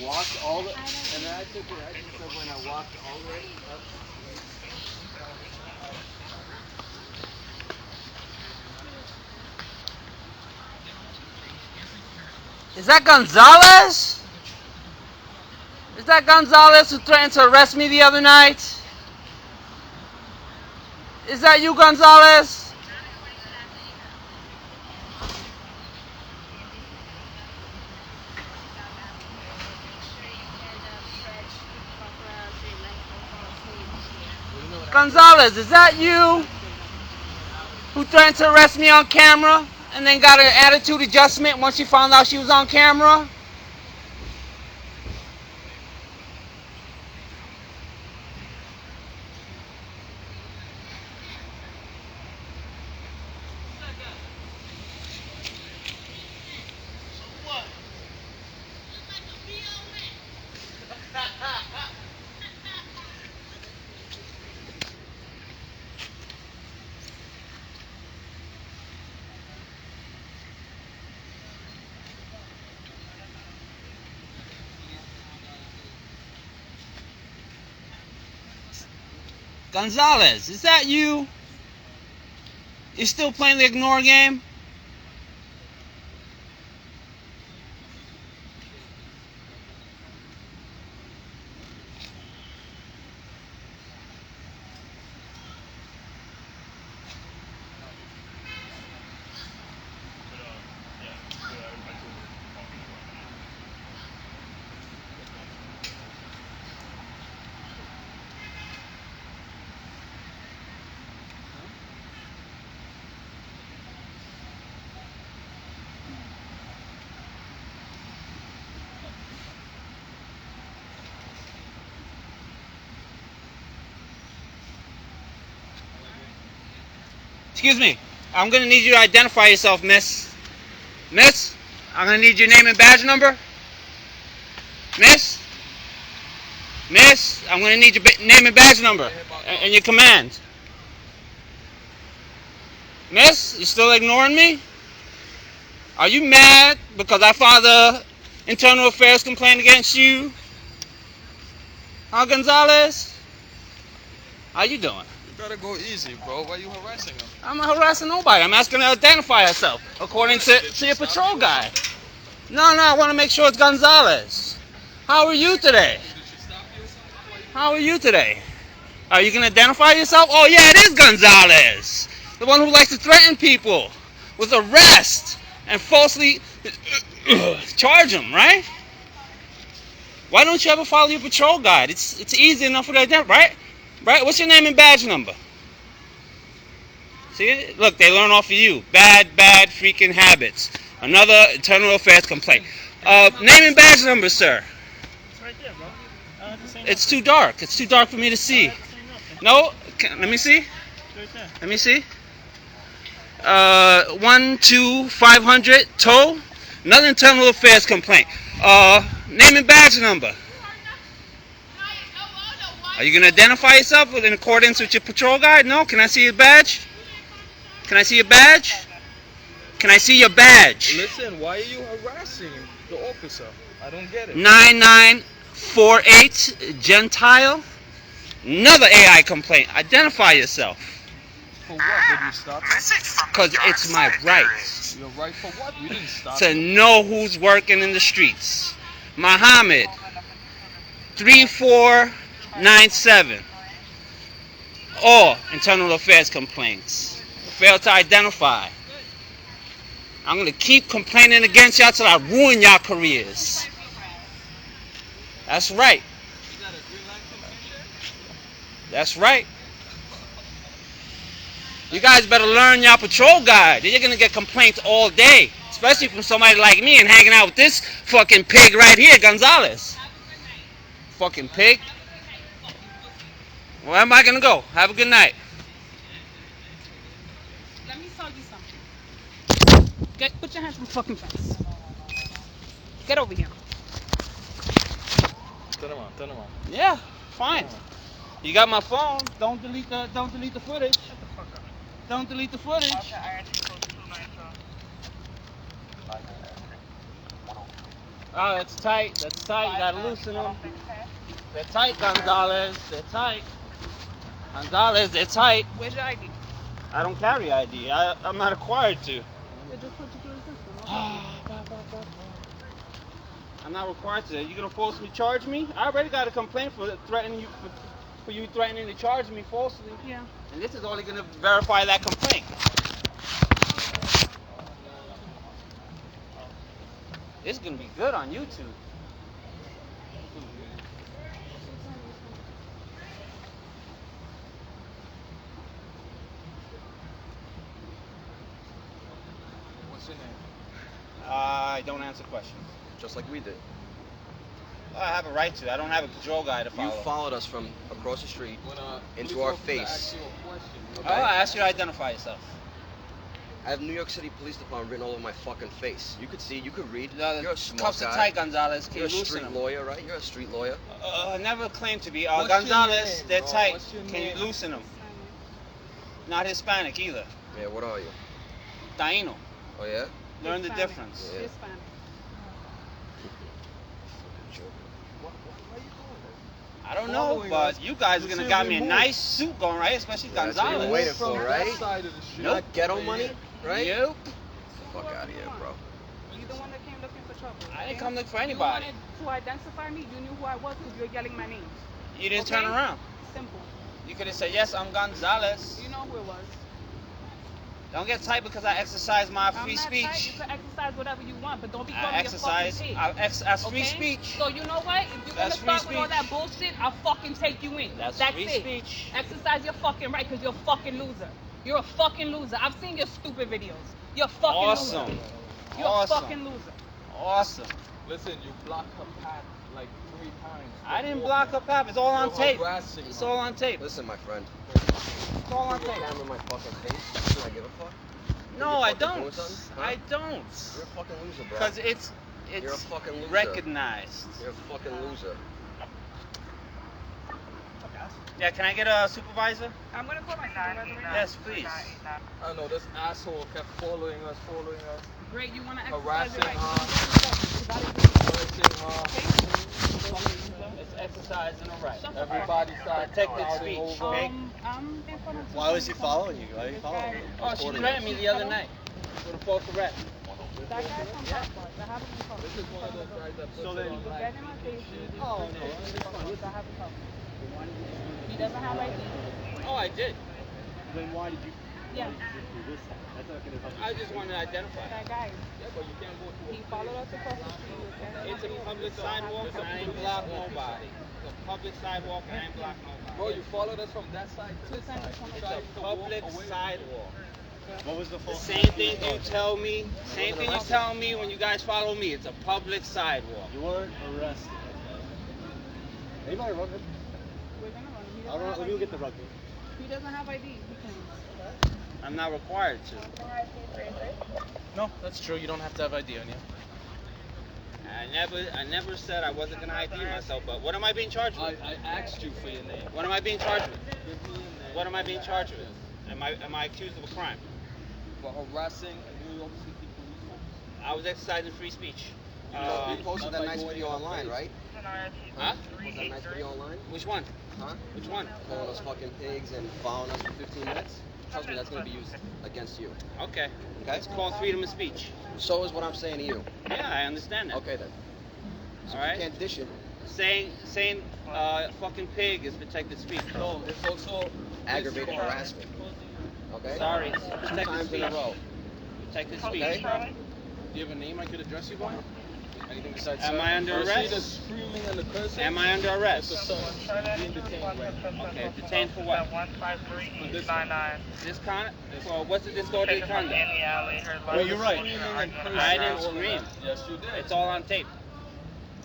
walked all the, and then I took it, I just said when I walked all the way up. Is that Gonzales? Is that Gonzales who threatened to arrest me the other night? Is that you, Gonzales? Gonzales, is that you who threatened to arrest me on camera and then got an attitude adjustment once you found out she was on camera? Gonzales, is that you? You still playing the ignore game? Excuse me, I'm gonna need you to identify yourself, miss. Miss, I'm gonna need your name and badge number. Miss, I'm gonna need your name and badge number and your command. Miss, you still ignoring me? Are you mad because I filed a internal affairs complaint against you? Huh, Gonzales? How you doing? You better go easy, bro. Why are you harassing him? I'm not harassing nobody. I'm asking her to identify herself according to your patrol guy. No, I want to make sure it's Gonzales. How are you today? How are you today? Are you going to identify yourself? Oh, yeah, it is Gonzales. The one who likes to threaten people with arrest and falsely charge them, right? Why don't you ever follow your patrol guide? It's easy enough for that, right? Right? What's your name and badge number? See, look, they learn off of you. Bad freaking habits. Another internal affairs complaint. Name and badge number, sir. It's right there, bro. It's too dark. It's too dark for me to see. No? Let me see. Right there. Let me see. 500 tow. Another internal affairs complaint. Name and badge number. Are you going to identify yourself in accordance with your patrol guide? No? Can I see your badge? Can I see your badge? Can I see your badge? Listen, why are you harassing the officer? I don't get it. 9948 Gentile. Another AI complaint. Identify yourself. For what? Did you stop him? Because it's my right. Your right for what? You didn't stop To him. know who's working in the streets. Muhammad 3497. Or internal affairs complaints. Fail to identify. I'm going to keep complaining against y'all till I ruin y'all careers. That's right. That's right. You guys better learn y'all patrol guide. You're going to get complaints all day. Especially from somebody like me and hanging out with this fucking pig right here, Gonzales. Fucking pig. Where am I going to go? Have a good night. Let me tell you something. Put your hands in the fucking face. Get over here. Turn him on. Yeah, fine. You got my phone. Don't delete the footage. Shut the fuck up. Don't delete the footage. Oh, that's tight. That's tight. You gotta loosen them. They're tight, Gonzales. They're tight. Gonzales, they're tight. Where's your ID? I don't carry ID. I'm not required to. They just put you through the system. Okay. I'm not required to. You gonna falsely charge me? I already got a complaint for threatening you for you threatening to charge me falsely. Yeah. And this is only gonna verify that complaint. This is gonna be good on YouTube. What's your name? I don't answer questions. Just like we did. I have a right to. I don't have a patrol guy to follow. You followed us from across the street into police our officer face. asked you a question. Oh, I asked you to identify yourself. I have New York City Police Department written all over my fucking face. You could see, you could read. The You're a smart cuffs are guy. tight, Gonzales. Can You're a you loosen street them? lawyer, right? You're a street lawyer. I never claimed to be. What's your Gonzales, name, they're bro? tight. What's your Can name? you loosen them? Not Hispanic either. Yeah, what are you? Taino. Oh yeah? Learn the Hispanic. difference. Yeah. Hispanic. I don't know, Following but us you guys are gonna got me a until we nice suit going, right? Especially That's what Gonzales. you're waiting From for, that right? side of the street. Not ghetto money, right? Yep. Fuck out of here, bro. You the one that came looking for trouble. I didn't okay? come looking for You anybody. wanted to identify me. You knew who I was because you're yelling my name. You didn't Okay? turn around. Simple. You could have said, yes, I'm Gonzales. You know who it was. Don't get tight because I exercise my I'm free not speech. tight. You can exercise whatever you want, but don't be calling I me exercise. a fucking That's pig. free Okay? speech. So you know what? If you're That's gonna start free with all that speech. bullshit, I'll fucking take you in. That's free it. speech. Exercise your fucking right because you're a fucking loser. You're a fucking loser. I've seen your stupid videos. You're a fucking Awesome. loser. You're Awesome. a fucking loser. Awesome. Listen, you blocked her path like 3 times. I didn't block her path. It's all on You're tape. harassing It's her. all on tape. Listen, my friend. It's all on Put the tape. camera in my fucking face. Do I give a fuck? No, You're I fucking don't. doing something? Huh? I don't. You're a fucking loser, bro. Because it's You're a fucking loser. recognized. You're a fucking loser. Yeah, can I get a supervisor? I'm gonna put my supervisor right now. Yes, please. I know this asshole kept following us. Great, you wanna Harassing exercise your right. It's exercising a right. Shut the fuck Everybody up. started Protected crowding speech. over. I'm in front of Why was he following you? Why are you following him? Oh, she threatened me the other night with a false arrest. That guy's from Passport. I have him in front. This is one of those guys that puts So it then- on Get in my face. Oh, no. I have him covered. He doesn't have ID. Oh, I did. Then why did you Yeah. do this? That's not going to help. I just wanted to identify. That guy. Yeah, but you can't go to He followed us across the street. It's a public sidewalk and I ain't block nobody. It's a public sidewalk and I ain't block nobody. Bro, you followed us from that side to this side. It's a public sidewalk. What was the The full? same thing you tell me. Same thing you tell me when you guys follow me. It's a public sidewalk. You weren't arrested. Anybody run him? We're gonna run him. He I'll doesn't run. have Let me go ID. get the rugby. He doesn't have ID. He can't. I'm not required to. No, that's true. You don't have to have ID on you. I never said I wasn't gonna ID myself. But what am I being charged with? I asked you for your name. What am I being charged with? Give me your name. What am I being charged with? Am I accused of a crime? For harassing a New York City police officer. I was exercising free speech. You posted that nice video online, right? Huh? Was that nice video online? Which one? Huh? Which one? Calling us fucking pigs and following us for 15 minutes? Trust me, that's gonna be used against you. Okay. Okay? It's called freedom of speech. So is what I'm saying to you. Yeah, I understand that. Okay then. So All if right. you can't dish it, Saying fucking pig is protected speech. No, it's also aggravated harassment. Okay? Sorry, Two protected times speech. in a row. Protected speech. Okay? Do you have a name I could address you by? Anything besides? Am I under You see the arrest? screaming and the cursing? Am I under That's arrest? the son being detained right now. Okay, detained for what? For this Misconduct? For what's the disorderly conduct? Well, you're right. Screaming and cursing I didn't and all of scream. that. Yes, you did. It's all on tape.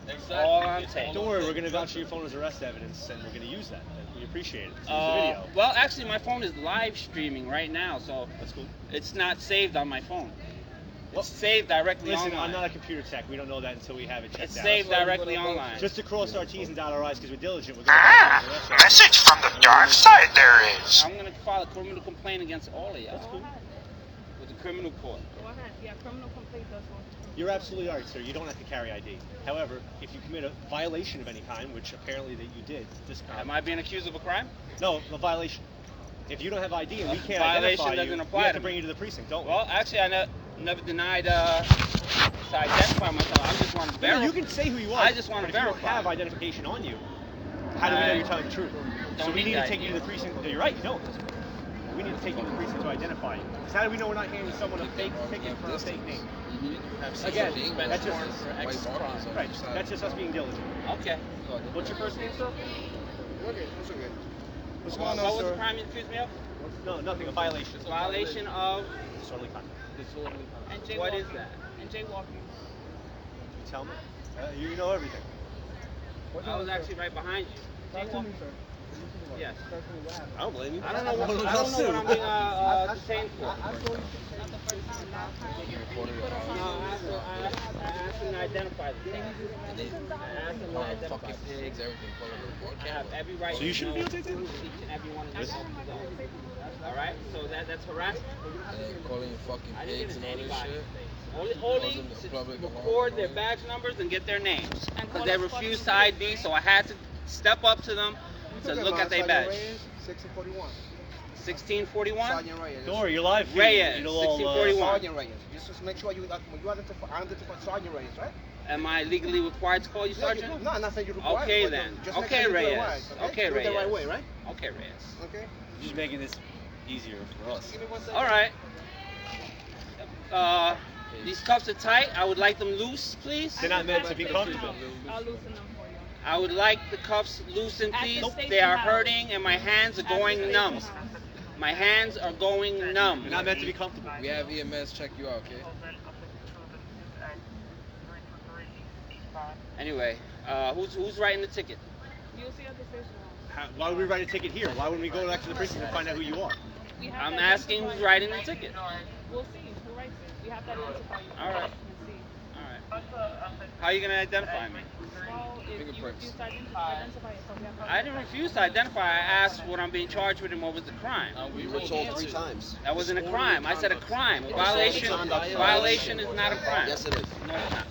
Exactly. all on It's tape. all Don't on worry, tape. we're gonna vouch for your phone as arrest evidence, and we're gonna use that. We appreciate it. Use the video. Well, actually, my phone is live streaming right now, so That's cool. it's not saved on my phone. Well, It's saved directly Listen, online. I'm not a computer tech. We don't know that until we have it checked It's out. saved That's why directly we're gonna vote. online. Just to cross our T's and dot our I's because we're diligent. We're gonna Message from the dark side there is. I'm gonna file a criminal complaint against all of y'all. That's cool. With the criminal court. Go ahead. Yeah, criminal complaint does go. You're absolutely right, sir. You don't have to carry ID. However, if you commit a violation of any kind, which apparently that you did this time. Am I being accused of a crime? No, a violation. If you don't have ID and we can't Violation identify doesn't you, apply we have to to bring me. you to the precinct, don't we? Well, actually, I never denied to identify myself. I just want to verify. You can say who you are. I just want to but if you verify. don't have identification on you, how do we know you're telling the truth? So Don't we need need to take ID. you to the precinct. No, you're right, you don't. We need to take you to the precinct to identify you. Because how do we know we're not handing someone a fake ticket for a fake name? Again, that's just right. That's just us being diligent. Okay. What's your first name, sir? Okay, that's okay. What's What going on, was sir? the crime you accused me of? No, nothing. A violation. Violation of. Disorderly conduct. And jaywalking. What is that? And jaywalking. You tell me. You know everything. I was actually right behind you. Jaywalking. Yes. I don't blame you. I don't know what I'm being detained for. Not the first time. Last time. No, I asked him to identify the thing. I asked him to identify the thing. Pigs, everything. I have every right So you shouldn't be able to do each and every one of these officers. All right? So that's harassment? Calling you fucking I didn't pigs give and all this anybody shit. Only Causing the to public alarm. record their badge numbers and get their names. And Because call they us refused to fucking ID, so I had to step up to them to look at their badge. 1641. 1641? Sergeant Reyes. Don't worry, you're live. Reyes, You know, all, 1641. Sergeant Reyes. Just make sure you identify Sergeant Reyes, right? Am I legally required to call you Yeah, sergeant? no, I'm not saying you're required. Okay but then. Just make Okay, sure you do it Reyes. right, Okay, Do it the right Reyes. way, right? Okay, Reyes. Okay. Just making this easier for us. Give me 1 second. All right. These cuffs are tight. I would like them loose, please. They're not meant to be comfortable. I'll loosen them for you. I would like the cuffs loosened, At the please. station They are house. hurting and my hands are At the going station numb. house. My hands are going numb. They're not meant to be comfortable. We have EMS check you out, okay? Anyway, who's writing the ticket? You'll see at the station house. Why would we write a ticket here? Why wouldn't we go back to the precinct and find out who you are? We have I'm to asking identify who's you. writing the ticket. We'll see who writes it. We have to identify you. All right. And see. All right. How are you gonna identify me? Well, if you Fingerprints. refuse to identify yourself, we have to I didn't refuse to identify. I asked what I'm being charged with and what was the crime. We were told 3 times. That wasn't a crime. I said a crime. A violation is not a crime. Yes, it is. No, it's not.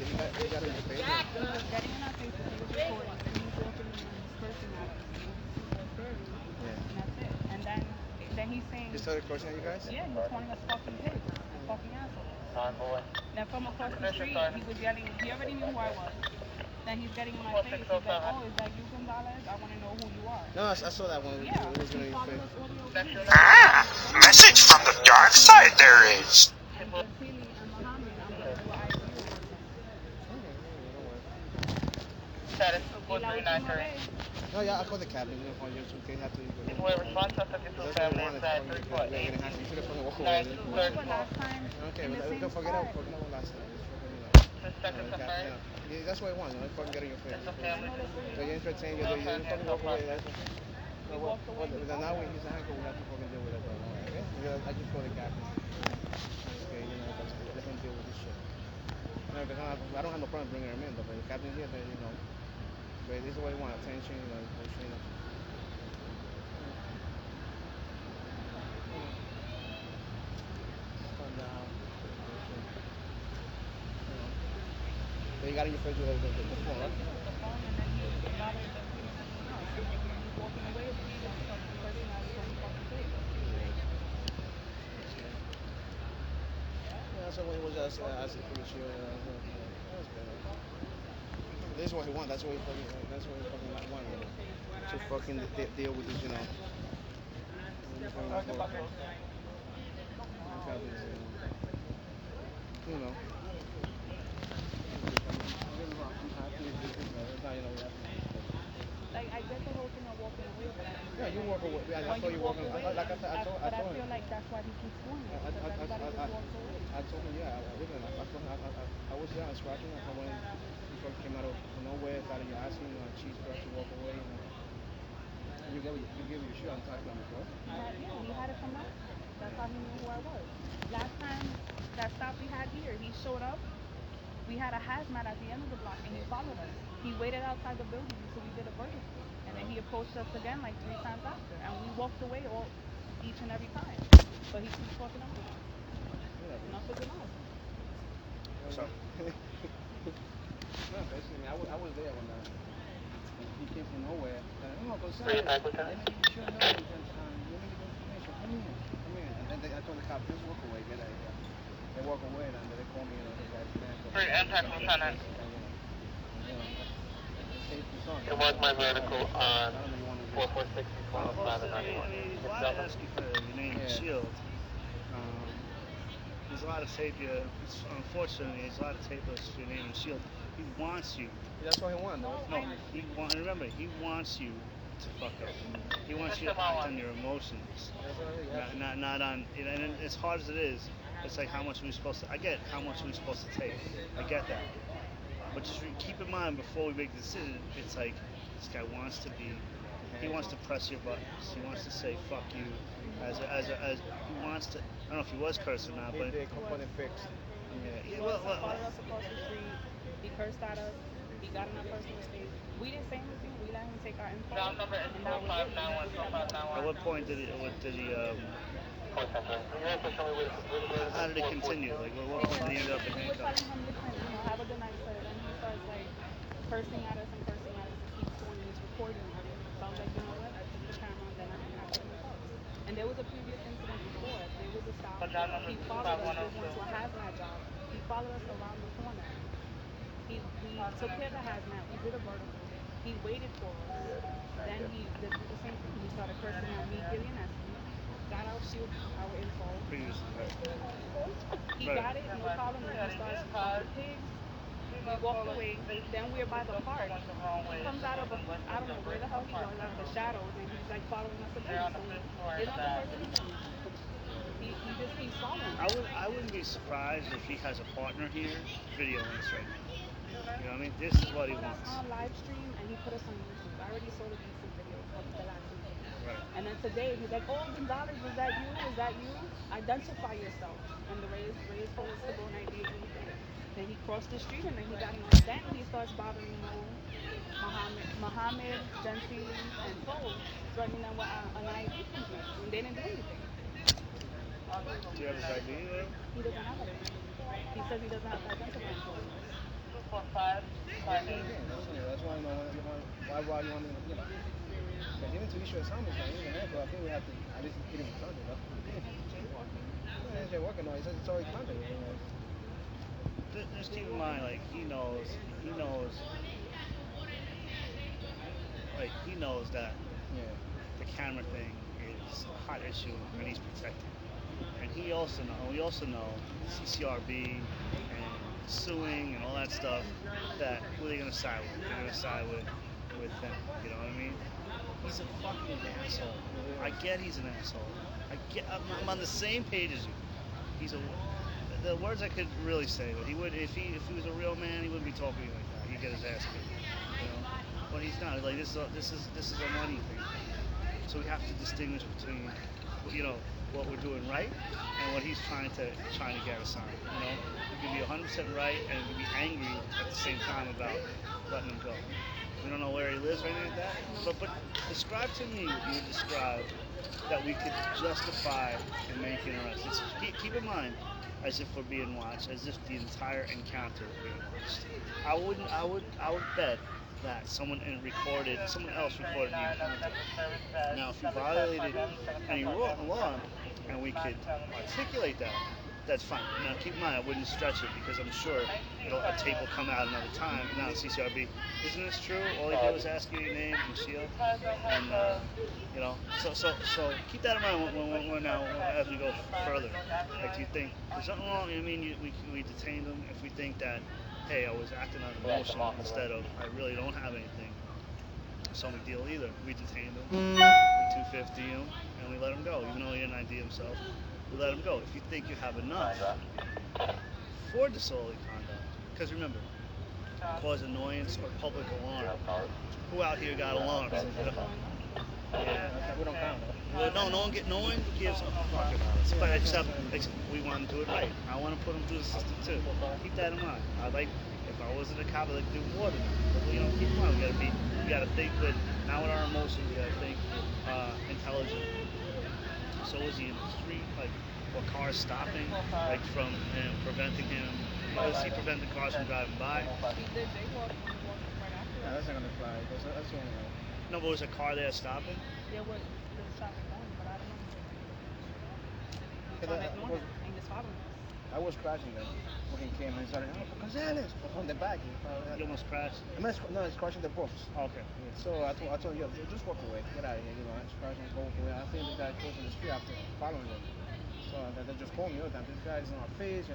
He was getting in our faces, he was recording, and he was walking in and cursing at us. And he was very rude. And that's it. And then he's saying, You started cursing at you guys? yeah, he was calling us fucking pigs and fucking assholes. Then from across the street, he was yelling, he already knew who I was. Then he's getting in my face, he's like, oh, is that you, Gonzales? I want to know who you are. No, I saw that one. Yeah, It was he's gonna following be us all the way over here. Ah, message from the dark side there is. And Vasily and Mohammed, I'm like, well, I do. Status Y la última vez, No, yeah, I called the captain. You know, just in case I have to. Deploy response after the That's family what I inside wanted. 3.8. You should have fucking walked Nice. away. remember last time Okay, in the but same don't forget spot? about last time. Suspected confirmed. Yeah, that's what I want. You know, fucking get in your face. It's okay. So you entertain, you fucking walk away. We walked away. Now when he's a hacker, we have to fucking deal with it. Okay? I just call the captain. Okay, you know, let him deal with this shit. No, because I don't have no problem bringing him in, but the captain here, then, you know, but this is what he wants, attention, you know, you know. Calm down. So you got in your face with the phone, right? The phone, and then he was bothering us. And then he was walking away with me and fucking cursing at us on the fucking face. Yeah, so when he was asking for the shield, that's better. This is what he wants. That's what he fucking wants. To fucking deal with this, you know. You know. Like, I get the whole thing of walking away, but Yeah, you walk away. Yeah, I when saw you you walk walking. away, Like I said, I but I told feel him. like that's why he keeps doing it, because everybody just walks away. I told him, yeah, I was there, I was scratching. I when he fucking came out of nowhere, started asking, cheese press to walk away. And you give your shit on top of him, bro. Yeah, he had to come out. That's how he knew who I was. Last time, that stop we had here, he showed up, We had a hazmat at the end of the block, and he followed us. He waited outside the building until we did a vertical, and then he approached us again like 3 times after, and we walked away each and every time. But he keeps fucking up with us. Enough is enough. So, No, basically, I was there when he came from nowhere. Oh, Free Gonzales, attack, Lieutenant. let me get your number because let me get the information. Come in, come in. And then I told the cop, just walk away, get out of here. They walk away, and then they call me, this guy's man. Free attack, Lieutenant. You mark my vertical on 446 he's allowed to ask you for your name and shield. He's allowed to tape you. Unfortunately, he's allowed to tape us your name and shield. He wants you. That's what he wants, though. No, remember, he wants you to fuck up. He wants you to act on your emotions, not on. And as hard as it is, it's like how much we're supposed to. I get how much we're supposed to take. I get that. But just keep in mind before we make the decision, it's like this guy wants to be. He wants to press your buttons. He wants to say "fuck you," as he wants to. I don't know if he was cursing or not, but He component fixed. yeah. Followed us across the street. He cursed at us. He got in our personal space. We didn't say anything. We let him take our info. Ground number is And that was it. 4591. At what point did he? How did it continue? Like, what point did he end up in We were handcuffs? telling him, listen, have a good night, sir. Then he starts like cursing at us and keeps doing this recording. So I was like, you know what? I took the camera, then I took the calls. And there was a previous incident before. There was a stop. He followed us. We went to a hazmat job. He followed us around the corner. We took care of the hazmat. We did a vertical. He waited for us. Then he did the same thing. He started cursing at me, Gillian Esty. Got our shield, our info. He got it, no problem. Then he starts calling pigs. We walked away. Then we're by the park. He comes out of I don't know where the hell he was, out of the shadows, and he's like following us again. So it's not the first incident. He just keeps following. I wouldn't be surprised if he has a partner here videoing us right now. You know what I mean? This is what he wants. On live stream, and he put us on YouTube. I already saw the YouTube video of the last weekend. Right. And then today he's like, "Oh, Gonzales, is that you? Is that you? Identify yourself." And the Rays told us to go, and I did. Then he crossed the street, and then he got on. Then he starts bothering Muhammad, Gentry, and Cole, threatening them with an ID complaint, and they didn't do anything. Do you have his ID there? He doesn't have it. He says he doesn't have to identify himself. 245. That's why why you want to, because even to issue a summons, even that, but I think we have to at least get him contact, though. He's working on it. He says it's already contact. Just keep in mind, like, he knows, like, he knows that the camera thing is a hot issue and he's protected. And we also know CCRB and suing and all that stuff, that who are they going to side with? They're going to side with him, you know what I mean? He's a fucking asshole. I get he's an asshole. I'm on the same page as you. The words I could really say, but he would, if he was a real man, he wouldn't be talking like that. He'd get his ass kicked, you know. But he's not. Like this is a money thing. So we have to distinguish between, what we're doing right and what he's trying to get us on. You know, we can be 100% right and we can be angry at the same time about letting him go. We don't know where he lives or anything like that. But describe to me, you describe that we could justify in making arrests. Keep in mind, as if we're being watched, as if the entire encounter is being watched. I would bet that someone else recorded the encounter. Now, if you violated any law, and we could articulate that, that's fine. Now, keep in mind, I wouldn't stretch it because I'm sure a tape will come out another time. Now, CCRB, isn't this true? All he did was ask you your name and shield, and so keep that in mind when now as we go further. Like, do you think there's something wrong? I mean, we detained him if we think that, hey, I was acting on emotion instead of I really don't have anything. It's no big deal either. We detained him, we 250 him, and we let him go, even though he didn't ID himself. We let him go. If you think you have enough for disorderly conduct, because remember, cause annoyance or public alarm. Who out here got alarms? We don't count, though. Well, no one gives a fuck about us. But except we want to do it right. I want to put them through the system too. Keep that in mind. If I wasn't a cop, I'd like to do more than that. But keep in mind, we gotta think with, not with our emotions. We gotta think intelligent. So is he in the street, like, or cars stopping, like from preventing him? Was he preventing cars from driving by? He did jaywalk when he walked right after Yeah, us. that's not gonna fly. That's the only way. No, but was a car there stopping? There was traffic going, but I don't know. He was 'Cause trying to ignore him, and he was following us. I was crashing then when he came and started, oh, Gonzales, from the back. You almost crashed. No, it's crashing the box. Okay. So I told him, yo, just walk away, get out of here. I just crashed and go away. I think this guy crossing the street after following him. So they just called me all the time. This guy's in our face.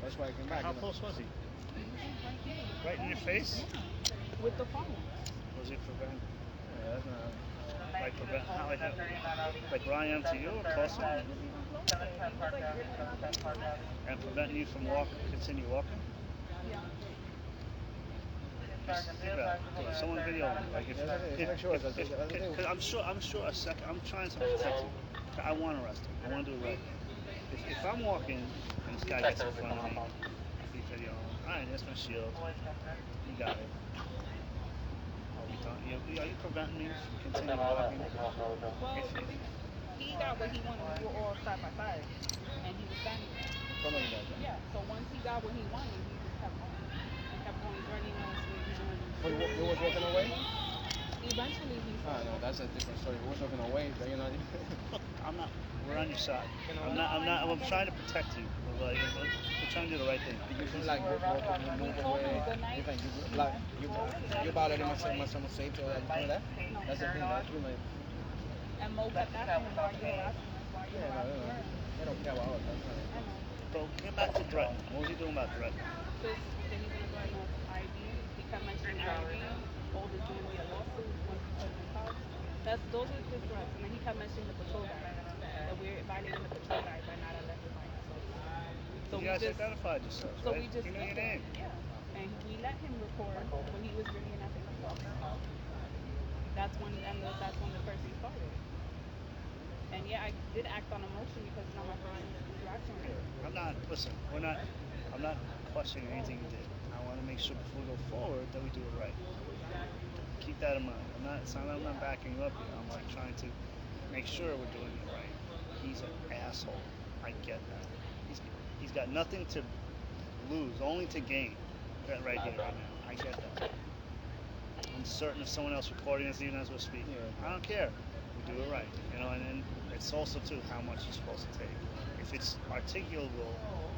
That's why I came back. How close was he? He was right here. Right in your face? With the phone. Was he preventing? Yeah, that's not. Like Ryan to you or closer? He was close. He was like really in my face. And preventing you from continue walking? Yeah. Just think about it. If someone video me, like because I'm sure a second, I'm trying to protect you. I want to arrest him. I want to do it right. If I'm walking and this guy gets in front of me, he video him. All right, that's my shield. You got it. Are you preventing me from continuing walking? Well, he got what he wanted. We were all side by side, and he was standing there. Yeah. So once he got what he wanted, he just kept going. He kept going. He's running us. But you was walking away? Eventually, he said. No, that's a different story. You was walking away, but Look, I'm not. We're on your side. I'm not. I'm trying to protect you. We're trying to do the right thing. You feel like move away. You think you violated my safety or anything like that? That's the thing. That's really. And Mo kept asking him, why you harassing us? Why you harassing her? They don't care about us. That's not it. I know. So get back to threat. What was he doing about threat? Because then he's going to threaten us ID. He kept mentioning ID. Hold his doing me a lawsuit once he put him in cuffs. Those are his threats. And then he kept mentioning the patrol guy. That we're violating the patrol guy by not identifying ourselves. So You guys identified yourselves, So right? we just You know your did that. name. Yeah. And we let him record when he was bringing us in the cuffs. That's when the person started. And yeah, I did act on emotion because it's not my first interaction with him. I'm not questioning anything you did. I want to make sure before we go forward that we do it right. Keep that in mind. I'm not backing you up here. I'm like trying to make sure we're doing it right. He's an asshole. I get that. He's got nothing to lose, only to gain. That right here, right now. I get that. I'm certain if someone else recording this, even as we're speaking, I don't care. We do it right, and then it's also too how much you're supposed to take. If it's articulable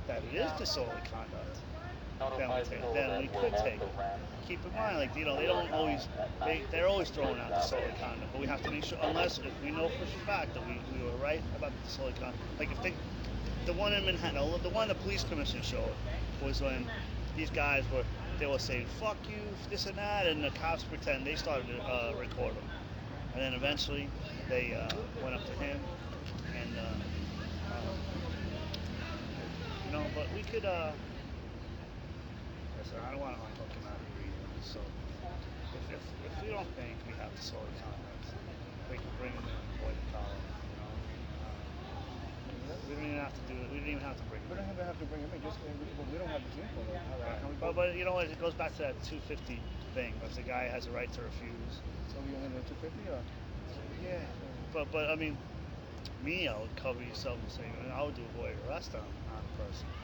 that it is disorderly conduct, then we could take it. Keep in mind, like, they don't always, they're always throwing out disorderly conduct, but we have to make sure, unless if we know for a fact that we were right about the disorderly conduct. Like if the one in Manhattan, the one the police commissioner showed was when these guys were saying fuck you, this and that, and the cops pretend they started to record them, and then eventually they went up to him and but we could listen, I don't want to hook him out here either. So if we don't think we have disorderly conduct, we can bring him in and avoid the collar. We don't even have to do it. We don't even have to bring him. We don't even have to bring him in. We don't have the info though. But you know what? It goes back to that 250 thing. Because the guy has a right to refuse. So we only do 250 or? Yeah. But I mean, me, I would cover yourself and say, I would do avoid arrest on a person. You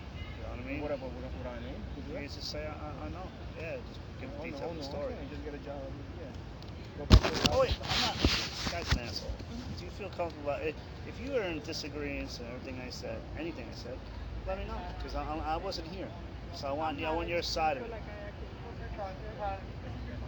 know what I mean? What about without a name? You just say I know. Yeah. Just give the detail of the story. Okay. Just get a job. Yeah. Oh wait, I'm not. This guy's an asshole. Do you feel comfortable about it? If you were in disagreements and everything I said, anything I said, let me know, because I wasn't here. So I want your side of it.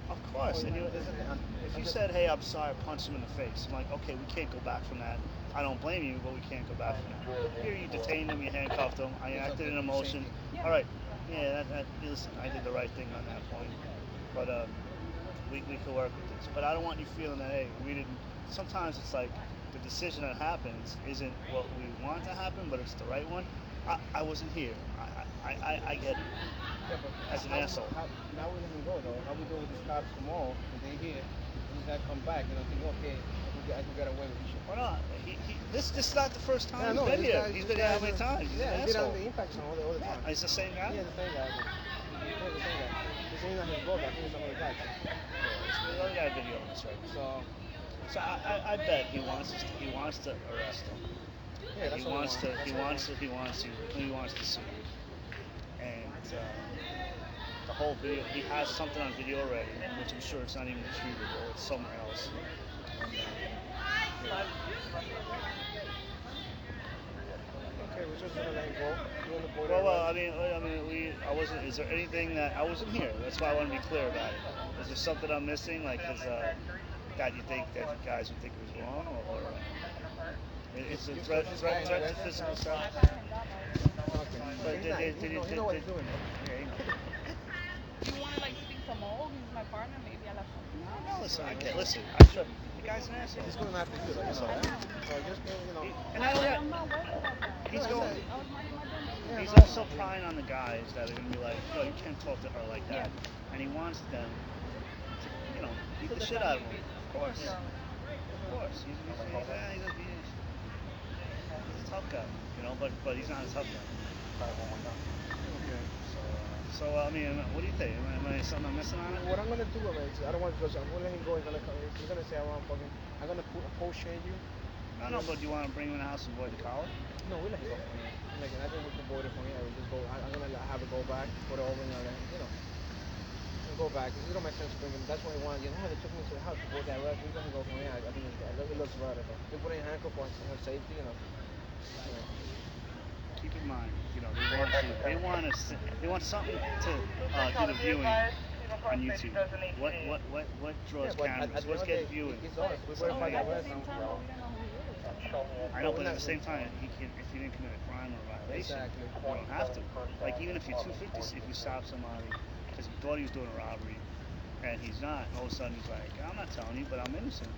Of course. And if you said, hey, I'm sorry, I punched him in the face, I'm like, okay, we can't go back from that. I don't blame you, but we can't go back from that. Here you detained him, you handcuffed him, I acted in emotion. All right. Yeah, listen, I did the right thing on that point. But we could work with this. But I don't want you feeling that, hey, we didn't. Sometimes it's like the decision that happens isn't what we want to happen, but it's the right one. I wasn't here. I get it. Yeah, but as an asshole. Now we let him go though. How we go with these cops tomorrow? If they here, these guys come back, think, okay, if we I could get away with this shit. Why not? This is not the first time Yeah, no, he's been here. He's He's been here how many times? He's yeah, an he did asshole. the impact zone all the time. He's the same guy? Yeah, the same guy. Before the same guy. This ain't not his brother. I think it's some other guy. There's another guy video on this, right? So I bet he wants to arrest him. Yeah, that's he what wants to he wants. sue him. And the whole video, he has something on video already, which I'm sure it's not even retrievable. It's somewhere else. Okay, we're just gonna let him go. Well, I wasn't. Is there anything that I wasn't here? That's why I want to be clear about it. Is there something I'm missing? Like, God, you think that you guys would think it was wrong, or it's a threat to physical stuff? But you know what he's doing. Yeah, you know. You want to like speak to Mo? He's my partner. Maybe I left something out. No, listen. I trust the guy's an asshole. He's gonna have to do that. So just And I don't I'm not worried about that. He's I going. was minding my business. He's also prying on the guys that are gonna be like, no, you can't talk to her like that. And he wants them to, beat the shit out of him. Of course. He's a tough guy, but he's not a tough guy. So what do you think? Am I something I'm missing on it? what I'm gonna do is I don't want to go. I'm gonna let him go. He's gonna say I'm gonna post share you. No, but do you want to bring him in the house and avoid the collar? No, we let him go from here. I think we can avoid it from here. We just go. I'm gonna have it go back, put it over, and go back. It don't make sense to bring him. That's what he wanted. They took me to the house to avoid that arrest. We're gonna go from here. I think it looks better. They put in handcuff for safety, Keep in mind, they want something to do the viewing on YouTube. What draws cameras? What gets viewing? It's us. We verify the At the arrest. same time, we don't know who he is. I know, but at the same time, if he didn't commit a crime or a violation, you don't have to. Like, even if you're 250, if you stop somebody because he thought he was doing a robbery and he's not, and all of a sudden he's like, I'm not telling you, but I'm innocent.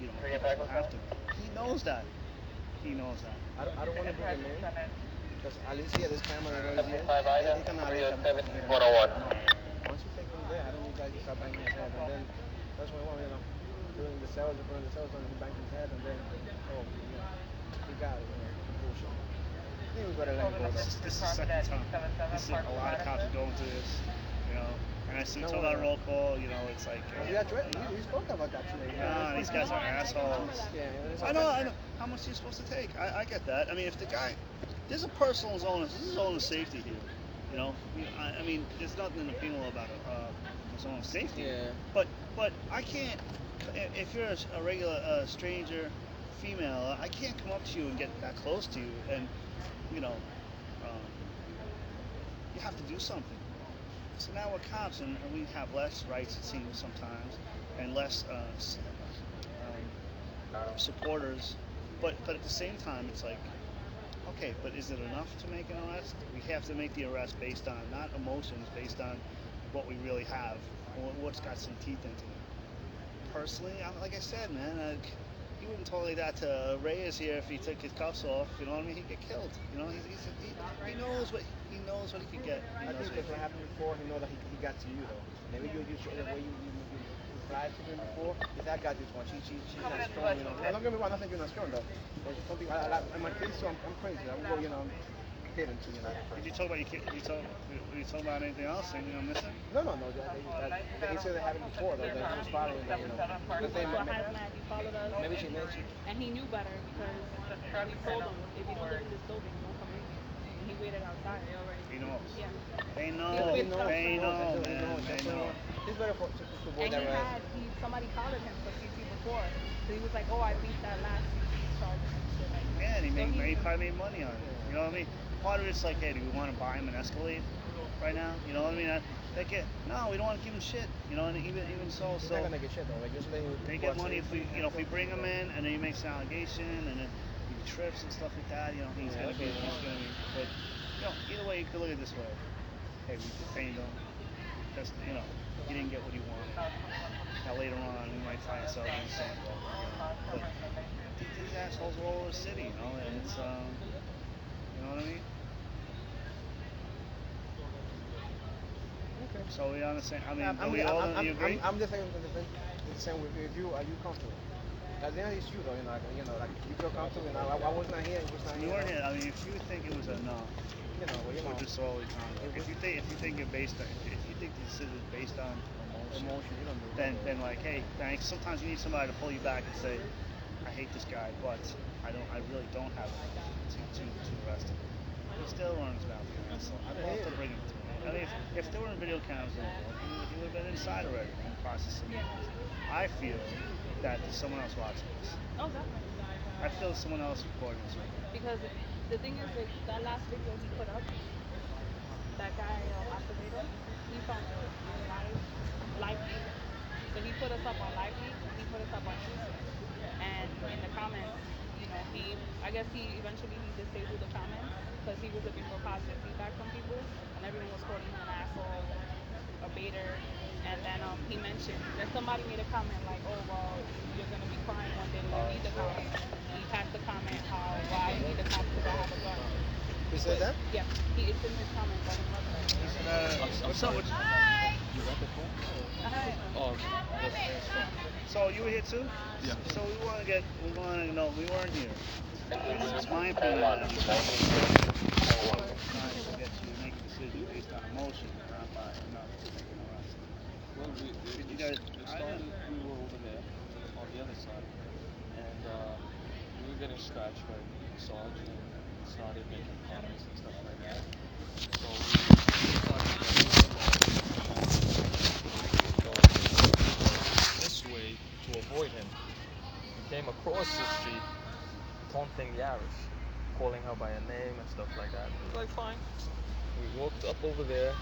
You don't have to. He knows that. I don't want to bring him in because at least this camera right here. He cannot arrest him. Once you take him there, I don't need guys to start banging his head, and then that's what we want, doing the cells, and he bangs his head, and then he got it, bullshit. I think we better let him go. This is the second time. A lot of cops are going through this, And I see told that roll call, it's like. We spoke about that today. Nah, these guys are assholes. Yeah, I know. How much are you supposed to take? I get that. If the guy, there's a personal zone. This is zone of safety here. There's nothing appealing about a zone of safety. Yeah. But I can't. If you're a regular stranger, female, I can't come up to you and get that close to you, and you have to do something. So now we're cops, and we have less rights, it seems, sometimes, and less supporters. But at the same time, it's like, okay, but is it enough to make an arrest? We have to make the arrest based on, not emotions, based on what we really have, or what's got some teeth into it. Personally, like I said, man, he wouldn't tolerate that to Reyes here if he took his cuffs off. You know what I mean? He'd get killed. He knows what he could get. I think that's what happened before. He knows that he got to you though. Maybe you the way you lied to him before. If that got this one, she's not strong. Don't get me wrong. I'm not saying you're not strong though. But something in my case, so I'm crazy. I would go, hit him too. Did you talk about your kid? Were you talking about anything else? Anything I'm missing? No. They said they had it before though. That he was following. He followed us. Maybe she mentioned. And he knew better because we told him, if you don't live in this building, don't come in. And he waited outside. They already. He knows. Yeah. They know. They know. It's better to avoid And that. somebody collared him for CT before. So he was like, oh, I beat that last charge and shit like that. Yeah, and he probably made money on it. You know what I mean? Part of it's like, hey, do we want to buy him an Escalade right now? You know what I mean? No, we don't want to give him shit. And even so. He's not gonna get shit though. They get money if we bring him in and then he makes an allegation and then he trips and stuff like that. He's gonna be. But either way, you could look at it this way. Hey, we detained him because he didn't get what he wanted. Now later on, we might find ourselves in the same boat. But these assholes are all over the city, and it's you know what I mean? Okay. So we on the same. You agree? I'm just saying the same with you. Are you comfortable? At the end, it's you though. Like you feel comfortable. I was not here. You was not You here. weren't here. I mean, if you think it was enough for disorderly conduct, if you think you're based on, if you think the decision is based on emotion, you don't do it. then like, hey, thanks. Sometimes you need somebody to pull you back and say, I hate this guy, but I really don't have it to arrest him. He still runs his mouth. So I'd love to bring him to me. I mean, if there weren't video cameras involved, he would have been inside already in the process of minutes. I feel that there's someone else watching this. Oh, definitely. I feel there's someone else recording this right now. Because the thing is that last video he put up, that guy operator, he found it on live feed. So he put us up on live feed. He put us up on YouTube. And in the comments, I guess he eventually disabled the comments because he was looking for positive feedback from people, and everyone was calling him an asshole, a baiter. And then he mentioned that somebody made a comment like, "Oh well, you're gonna be crying one day when you need the cops." He passed the comment why I need the cops because I have a gun. He said that? Yeah, it's in his comments on his website. What's up? Hi. You got the phone? Hi. Oh, So you were here too? Yeah. So we want to know we weren't here. It's my opinion that we're trying to get you to make a decision based on emotion, not by enough to make an arrest. Well, You guys, we were over there on the other side, and we were getting scratched by Sarge and started making comments and stuff like that. So we started this way to avoid him. We came across the street, taunting Yaris, calling her by a name and stuff like that. We were like, fine. We walked up over there.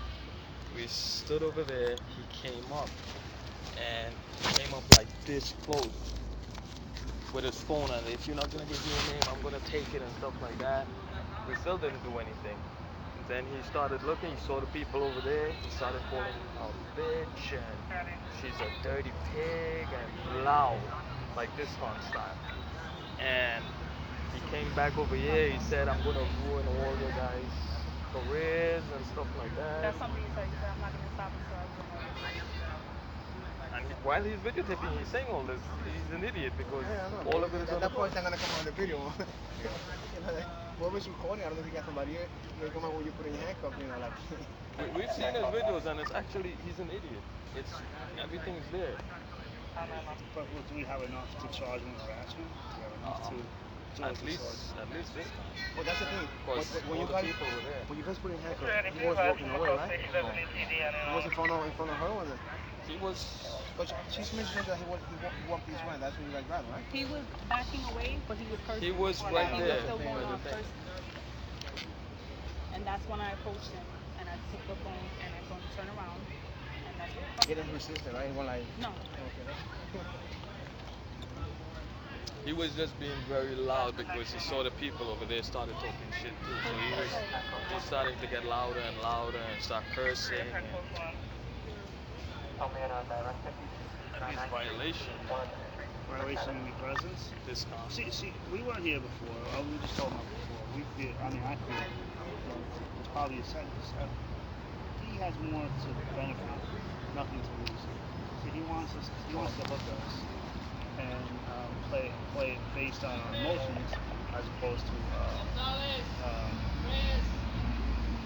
We stood over there. He came up. And he came up like this close with his phone, and if you're not gonna give me a name, I'm gonna take it and stuff like that. We still didn't do anything. And then he started looking, he saw the people over there, he started calling her a bitch and she's a dirty pig and loud, like this con style. And he came back over here, he said, I'm gonna ruin all your guys' careers and stuff like that. That's something you said. You said I'm not gonna stop until I ruin all this. And while he's videotaping, he's saying all this. He's an idiot because all of it is on At the that point, phone. it's not gonna come on the video. Whoever's recording, I don't know if you got somebody. They come out when you put in your handcuffs. Like. We've seen his videos, and it's actually he's an idiot. It's everything's there. but do we have enough to charge him with harassment? Do we have enough to At least this time. Well, that's the thing. Because When all you the guys people were there. when you guys put in handcuffs, he was walking away, right? He was in front of her, was it? He was. But she mentioned that he walked this way. That's when you guys grabbed, right? He was backing away, but he was cursing. He was right He there. was still going by the on thing. cursing. And that's when I approached him, and I took the phone, and I told him to turn around, and that's when He didn't resist it, right? He went like. No. Okay. He was just being very loud because he saw the people over there started talking shit too. So he started to get louder and louder and start cursing. And his violation. Violation of your presence? This time. See, we weren't here before. We were just talking about before. We feel, I feel it's probably a sentence. He has more to benefit, nothing to lose. See, he wants to hook us and play it based on our emotions as opposed to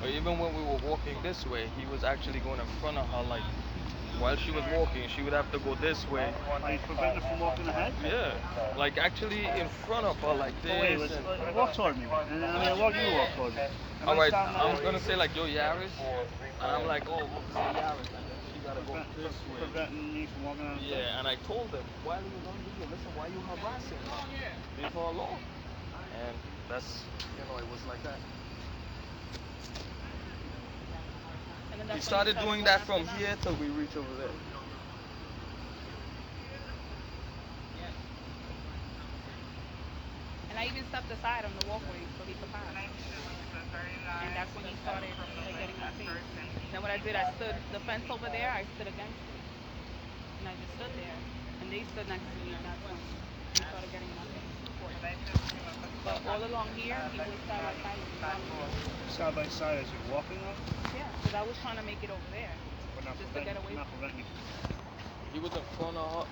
Or even when we were walking this way, he was actually going in front of her, like while she was walking, she would have to go this way. Like preventing her from walking ahead? Yeah, like actually in front of her, like this. Wait, walk toward me. And I walk toward me. All right, I'm gonna say like, yo, Yaris, and I'm like, oh, Officer Yaris, and then she gotta go this way. Preventing me from walking out. Yeah, and I told them while he was on video, listen, why you harassing her? Leave her alone. And that's, it was like that. And then He that's when started he doing going that from after here till we reach over there. And I even stepped aside on the walkway so he could pass. And that's when he started getting my face. Then what I did, I stood the fence over there. I stood against it, and I just stood there. And they stood next to me, and that's when he started getting my face. But all along here, he was side by side with me. Side by side as you're walking up? Yeah, because I was trying to make it over there, But not just to get away. Not preventing me. He was in front of her.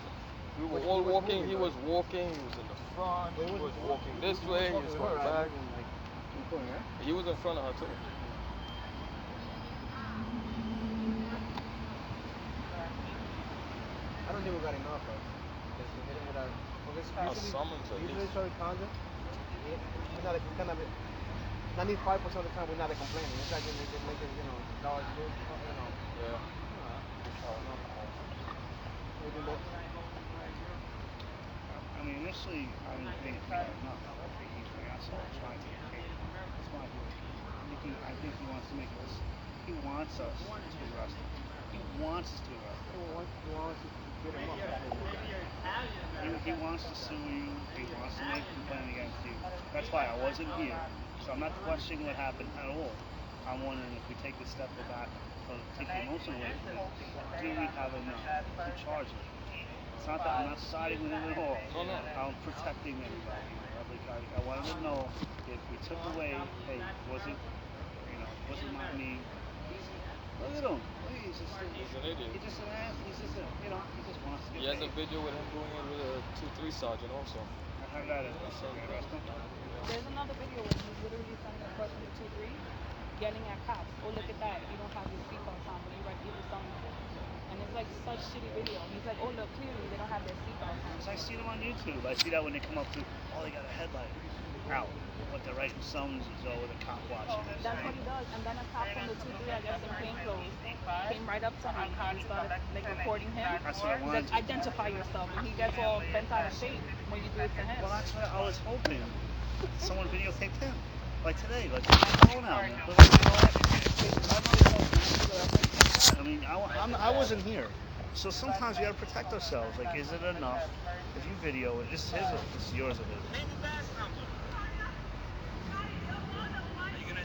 We were But all he was walking. moving, He though. was walking. He was in the front. But He was walking this he way. He walking was with her, going right? back. He wasn't, like, important, right? He was in front of her too. I don't think we got enough, though. Because we didn't get our... A summons at usually least. Shorty Condon, we're not, kind of, 95% of the time we're not complaining. It's like they make it, you know, dollars, you know. Yeah. Everything but... I mean, initially, I didn't think we got enough. I think he's an asshole trying to get paid. That's my view. I think he wants to make us. He wants us to arrest him. He wants us to arrest him. He wants to get him up. He wants to sue you. He wants to make a complaint against you. That's why I wasn't here. So I'm not questioning what happened at all. I'm wondering if we take a step back, take the emotion away from it. Do we have enough to charge him? It's not that I'm not siding with him at all. No, no. I'm protecting everybody. I wanted to know if we took away, hey, wasn't not me. Look at him. He's just He's an idiot. He's just an ass. He's just a, he just wants to get He has a paid. video with him doing it with a 2-3 sergeant also. I heard that. There's another video where he's literally sending a person to 2-3, yelling at cops. Oh, look at that. You don't have your seatbelts on, but you right here with someone. And it's like such shitty video. He's like, oh, look, clearly they don't have their seatbelts on. So I see them on YouTube. I see that when they come up to, oh, they got a headlight out. But they're writing summonses with a cop watching. That's what he does. And then a cop from the 2-3, I guess, in plain clothes, came right up to him and started like recording him. That's what I He's wanted. like, identify yourself. And he gets all bent out of shape when you do it to him. Well, that's what I was hoping. Someone videotaped him. Like today, like take my phone out, man. But like, I mean, I wasn't here. So sometimes we gotta protect ourselves. Like, is it enough if you video it? This is his, this is yours of it.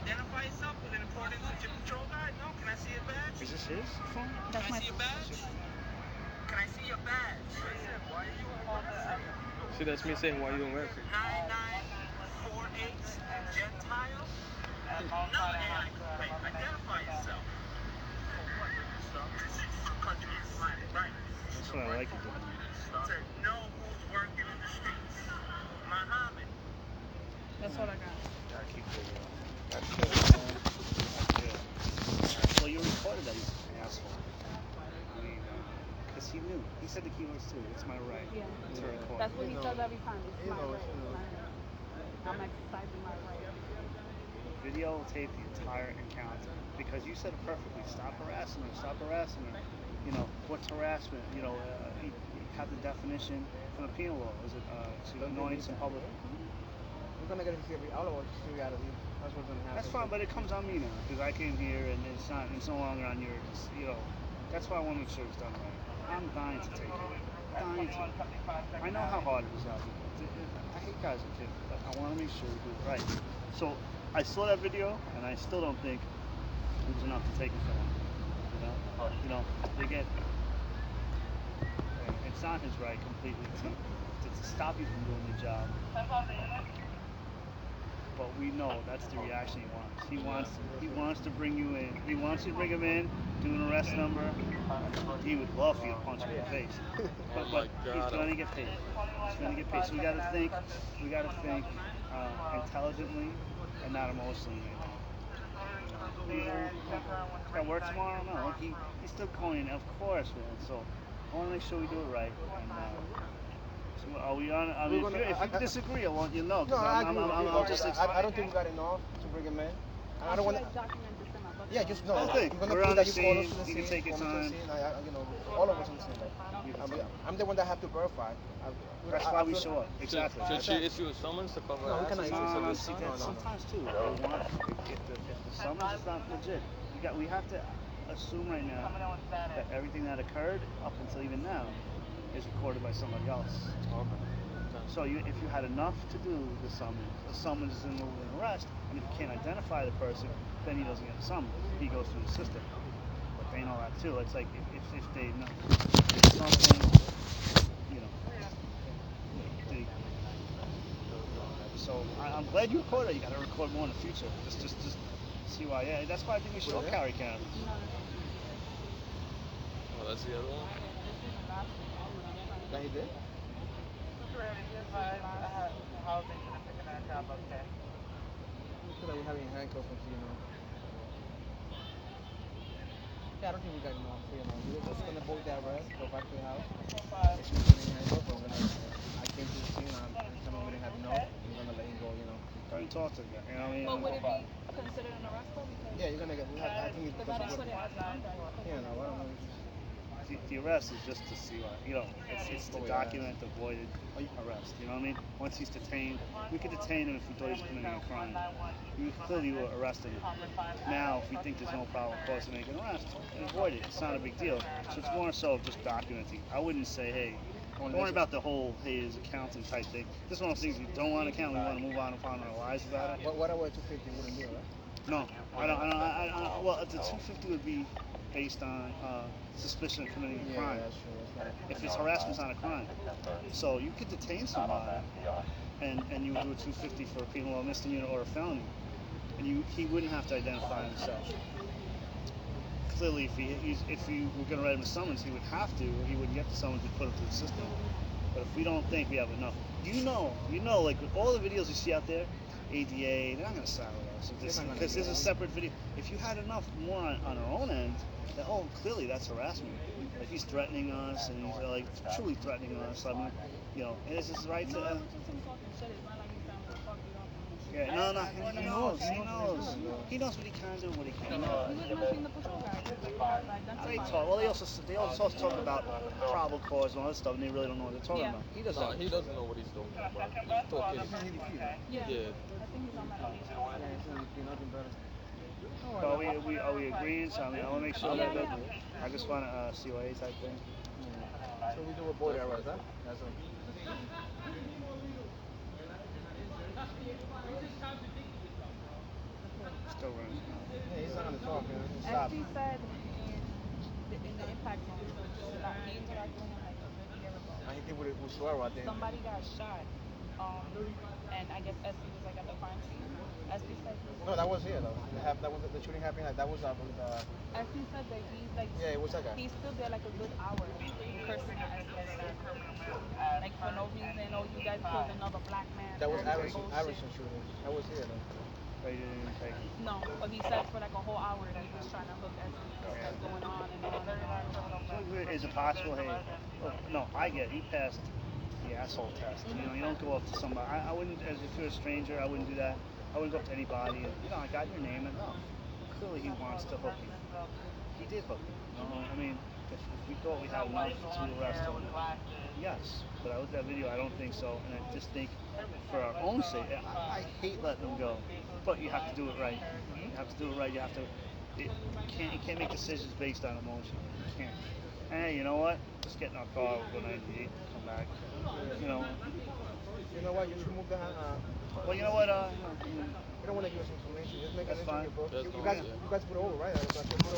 Identify yourself with an according to your patrol guy? No, can I see your badge? Is this his phone? That's Can I my see your badge? Can I see your badge? Why are you on See, that's me saying, why you don't wear it? 9948 Gentile? No, identify yourself. Right. That's what I like to do. To know who's working in the streets. Muhammad. That's all I got. Gotta keep video. That's good. Well, you recorded that, you asshole. I mean, because he knew. He said the keywords too. It's my right to record. That's what he says every time. It's You my know, right. it's, you know. I'm exercising my right. Videotape the entire encounter because you said it perfectly. Stop harassing her. Stop harassing her. You know, what's harassment? You know, you have the definition from the penal law. Is it annoyance in public? We're gonna get all of us to see out of you. That's what's gonna happen. That's fine, but it comes on me now because I came here and it's no longer on yours. You know, that's why I want to make sure it's done right. I'm dying to take it. Dying to. I know how hard it is out here. I hate guys like you, but I want to make sure we do it right. So I saw that video and I still don't think it was enough to take it from him. You know, they get. It's not his right completely to stop you from doing your job. But we know that's the reaction he wants. He wants to bring you in. He wants you to bring him in, do an arrest number. He would love for you to punch him in the face. But he's gonna get paid. He's gonna get paid. So we gotta think intelligently and not emotionally. Got work tomorrow? No. He's still calling in, of course, man. So I want to make sure we do it right. And, so are we on? I mean, if you disagree, I want you to know. No, I agree with you. I'm just I don't think we got enough to bring him in. And I don't want to. Document this in my book. Yeah, just no. Okay, You're gonna we're put on that the you call us scene, to the you can scene, take your call us to the time. scene. You know, all of us on the scene. I'm the one that have to verify. That's why we show up. Exactly. Should she issue a summons to cover No, we asses cannot until issue this summons. time? Sometimes too, if the summons is not legit, we have to assume right now that everything that occurred up until even now is recorded by somebody else. Okay. So if you had enough to do the summons is in an arrest, and if you can't identify the person, then he doesn't get a summons. He goes through the system. But they know that too. It's like if they know if something, you know. So I'm glad you recorded. You got to record more in the future. Just see why. Yeah, that's why I think we should all carry cameras. Oh, that's the other one? That he did? Because we're having handcuffs and you know. Yeah, I don't think we got enough, you know. We were just gonna book the arrest, go back to the house. If he's getting handcuffed, I'm gonna. I came to the scene. I'm telling him we didn't have enough. I'm gonna let him go, you know. Go and talk to the guy. You know what I mean? But would it be considered an arrest though? Because Yeah, you're gonna get. We have. I think it's because I because didn't put it as an under. yeah, no, I don't know. The arrest is just to see what, you know, it's to document the avoided arrest. You know what I mean? Once he's detained, we could detain him if we thought he was committing a crime. We clearly were arresting him. Now, if we think there's no probable cause to make an arrest, we avoid it. It's not a big deal. So it's more so of just documenting. I wouldn't say, hey, don't worry about the whole, hey, his accounting type thing. This is one of those things we don't want to count. We want to move on and find our lives about it. What about 250 wouldn't do it, right? No, I don't. Well, the 250 would be based on suspicion of committing a crime. Yeah, that's true. That's right. If it's harassment, it's not a crime. So you could detain somebody, and you would do a 250 for a penal misdemeanor or a felony, and he wouldn't have to identify himself. Clearly, if you were going to write him a summons, he would have to, or he wouldn't get the summons to put him through the system. But if we don't think we have enough, you know, like with all the videos you see out there, ADA, they're not going to side with us because there's a separate video. If you had enough more on our own end, then clearly that's harassment. If he's threatening us and he's like truly threatening us, I mean, you know, and it's his right to. No, it was just him talking shit. It's not like he's trying to fuck you up. Yeah, he knows what he can do and what he can't do. He was mentioning the patrol guy. They talk. Well, they also talk about probable cause and all that stuff, and they really don't know what they're talking about. He doesn't know what he's talking about. He's talking. Yeah. I think he's on medication. Are we agreeing? So I mean, I want to make sure that I just want a CYA type thing. So we do a border arrest, huh? That's all. Still running. Yeah, he's not gonna talk, man. Stop. As he said in the impact video, that he interacted with him like a good year ago. I think we swear right there. Somebody got shot. And I guess SC was like at the crime scene. SC said No, that was here though. That was the shooting happened. That was SC said that he's like yeah, it was that guy. he stood there like a good hour cursing at SC. Like for no reason. Oh, you guys killed another black man. That was Harrison shooting. That was here though. But you didn't take it. No, but he said for like a whole hour he was trying to hook SC what's going on and on and on. Is it possible? Hey, look, no, I get it. He passed the asshole test. You know, you don't go up to somebody. I wouldn't, as if you're a stranger, I wouldn't do that. I wouldn't go up to anybody. And, you know, I got your name and no. Clearly he wants to hook you. He did hook you. You know, I mean, if we thought we had enough to arrest him, yes. But I looked at that video, I don't think so. And I just think for our own sake, I hate letting them go. But you have to do it right. You have to do it right. You have to. You can't make decisions based on emotion. You can't. Hey, you know what? Just get in our car, we'll go 98, come back. You know. You know what? You should move the Well, you know what? you don't want to give us information. Just make That's an fine. interview, bro. You guys put it over, right?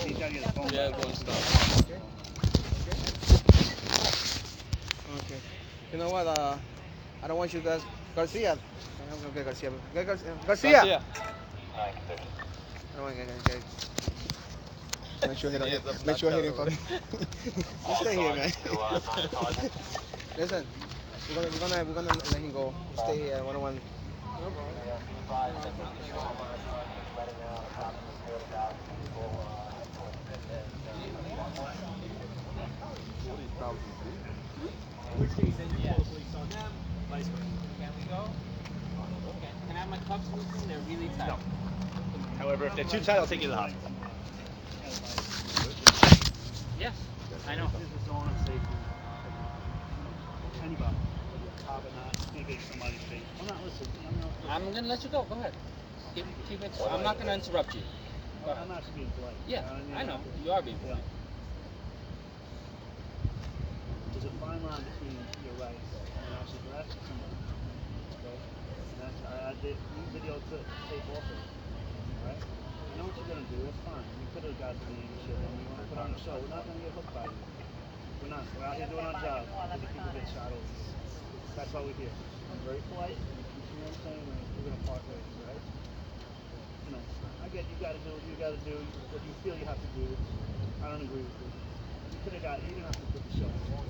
He's got to get his phone Yeah, back. go and stop. Okay. Okay. You know what? I don't want you guys. Garcia. Okay, Garcia. Garcia. Yeah. I don't want to get. Make sure he didn't fuck. You stay here, man. Listen, we're gonna let him go. You stay here. I don't want. No problem. Can I have my cuffs loosened? They're really tight. However, if they're too tight, I'll take you to the hospital. Yes, I know. This is on safety. Anybody, cop or not, maybe somebody's safe. I'm not listening. I'm gonna let you go. Go ahead. Keep it. I'm not gonna interrupt you. I'm not being polite. Yeah, I know. You are being polite. There's a fine line between your rights and actually harassing somebody. Okay? And that's, I did video to tape off of it. Alright? You know what you're gonna do, it's fine. You could have got the name and shit and you want to put on the show. We're not gonna get hooked by you. We're not. We're out here doing our job. Other people get shot over. That's why we're here. I'm very polite. You know what I'm saying? We're gonna part ways, right? You know, I get you gotta do what you gotta do, what you feel you have to do. I don't agree with you. could have got. You didn't have to put the show on.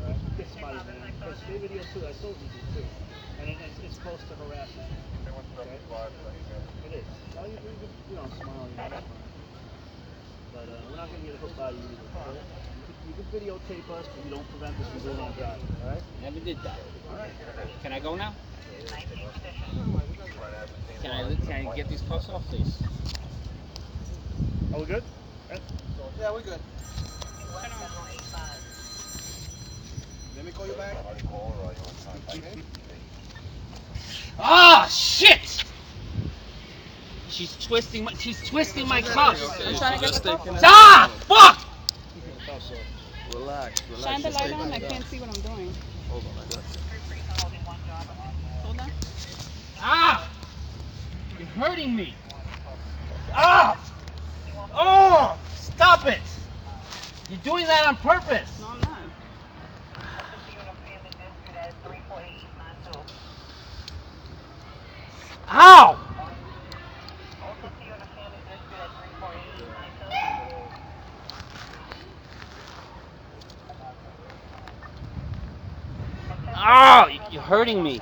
Alright? Get somebody, man. Because they video too. I told you too. And it's close to harassing. Okay? It is. Well, you know, smile. You know, it's fine. But we're not gonna get hooked by you either. Okay? You can videotape us, but you don't prevent us from doing our job. All right? Never did that. All right. Can I go now? Can I get these cuffs off, please? Are we good? Yeah, we're good. Let me call you back. Okay. Ah, shit! She's twisting my cuffs. I'm trying to get the cuffs. Ah, fuck! Relax, relax. Shine the light on. I can't see what I'm doing. Hold on, I got you. Hold on. Ah! You're hurting me. Ah! Oh! Stop it! You're doing that on purpose. No, I'm not. Ow! Ah! You're hurting me.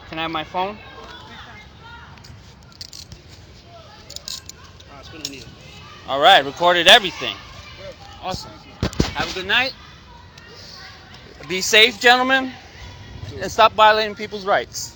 Can I have my phone? It's gonna need it. All right, recorded everything. Awesome. Have a good night. Be safe, gentlemen, and stop violating people's rights.